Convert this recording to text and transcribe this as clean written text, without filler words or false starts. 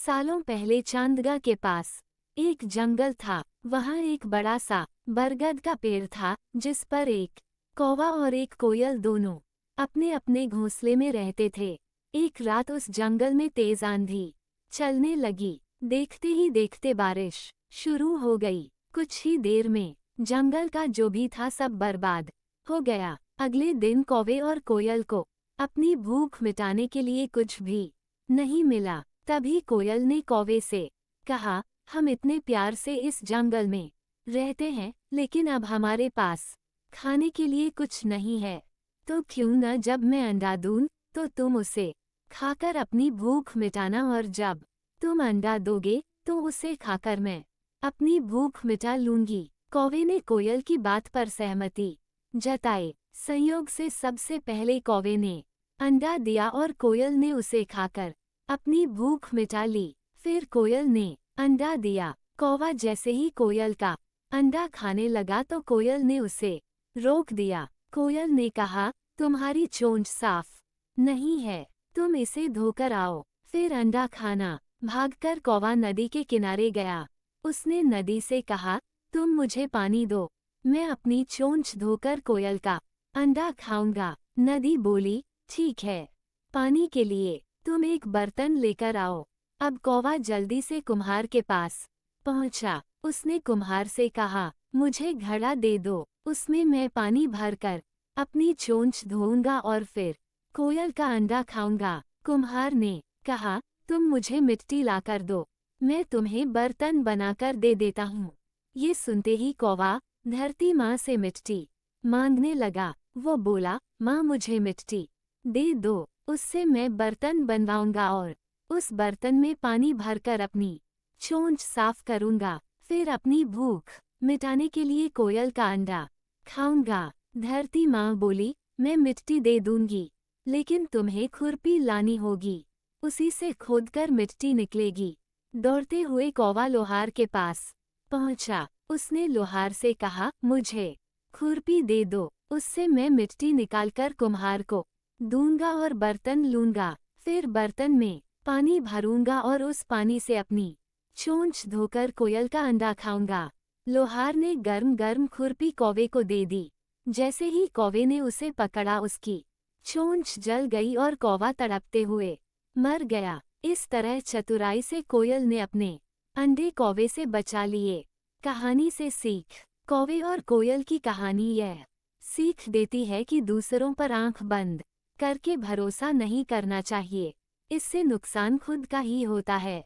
सालों पहले चांदगा के पास एक जंगल था। वहाँ एक बड़ा सा बरगद का पेड़ था जिस पर एक कौवा और एक कोयल दोनों अपने अपने घोंसले में रहते थे। एक रात उस जंगल में तेज आंधी चलने लगी। देखते ही देखते बारिश शुरू हो गई। कुछ ही देर में जंगल का जो भी था सब बर्बाद हो गया। अगले दिन कौवे और कोयल को अपनी भूख मिटाने के लिए कुछ भी नहीं मिला। तभी कोयल ने कौवे से कहा, हम इतने प्यार से इस जंगल में रहते हैं, लेकिन अब हमारे पास खाने के लिए कुछ नहीं है। तो क्यों न जब मैं अंडा दूं तो तुम उसे खाकर अपनी भूख मिटाना, और जब तुम अंडा दोगे तो उसे खाकर मैं अपनी भूख मिटा लूंगी। कौवे ने कोयल की बात पर सहमति जताई। संयोग से सबसे पहले कौवे ने अंडा दिया और कोयल ने उसे खाकर अपनी भूख मिटा ली। फिर कोयल ने अंडा दिया। कौवा जैसे ही कोयल का अंडा खाने लगा तो कोयल ने उसे रोक दिया। कोयल ने कहा, तुम्हारी चोंच साफ नहीं है, तुम इसे धोकर आओ, फिर अंडा खाना। भागकर कौवा नदी के किनारे गया। उसने नदी से कहा, तुम मुझे पानी दो, मैं अपनी चोंच धोकर कोयल का अंडा खाऊंगा। नदी बोली, ठीक है, पानी के लिए तुम एक बर्तन लेकर आओ। अब कौवा जल्दी से कुम्हार के पास पहुंचा। उसने कुम्हार से कहा, मुझे घड़ा दे दो, उसमें मैं पानी भरकर अपनी चोंच धोऊंगा और फिर कोयल का अंडा खाऊंगा। कुम्हार ने कहा, तुम मुझे मिट्टी लाकर दो, मैं तुम्हें बर्तन बनाकर दे देता हूँ। ये सुनते ही कौवा धरती माँ से मिट्टी मांगने लगा। वो बोला, माँ मुझे मिट्टी दे दो, उससे मैं बर्तन बनवाऊंगा और उस बर्तन में पानी भरकर अपनी चोंच साफ करूंगा, फिर अपनी भूख मिटाने के लिए कोयल का अंडा खाऊंगा। धरती माँ बोली, मैं मिट्टी दे दूंगी, लेकिन तुम्हें खुरपी लानी होगी, उसी से खोदकर मिट्टी निकलेगी। दौड़ते हुए कौवा लोहार के पास पहुंचा। उसने लोहार से कहा, मुझे खुरपी दे दो, उससे मैं मिट्टी निकालकर कुम्हार को दूंगा और बर्तन लूंगा, फिर बर्तन में पानी भरूंगा और उस पानी से अपनी चोंच धोकर कोयल का अंडा खाऊंगा। लोहार ने गर्म गर्म खुरपी कौवे को दे दी। जैसे ही कौवे ने उसे पकड़ा, उसकी चोंच जल गई और कौवा तड़पते हुए मर गया। इस तरह चतुराई से कोयल ने अपने अंडे कौवे से बचा लिए। कहानी से सीख। कौवे और कोयल की कहानी यह सीख देती है कि दूसरों पर आंख बंद करके भरोसा नहीं करना चाहिए, इससे नुकसान खुद का ही होता है।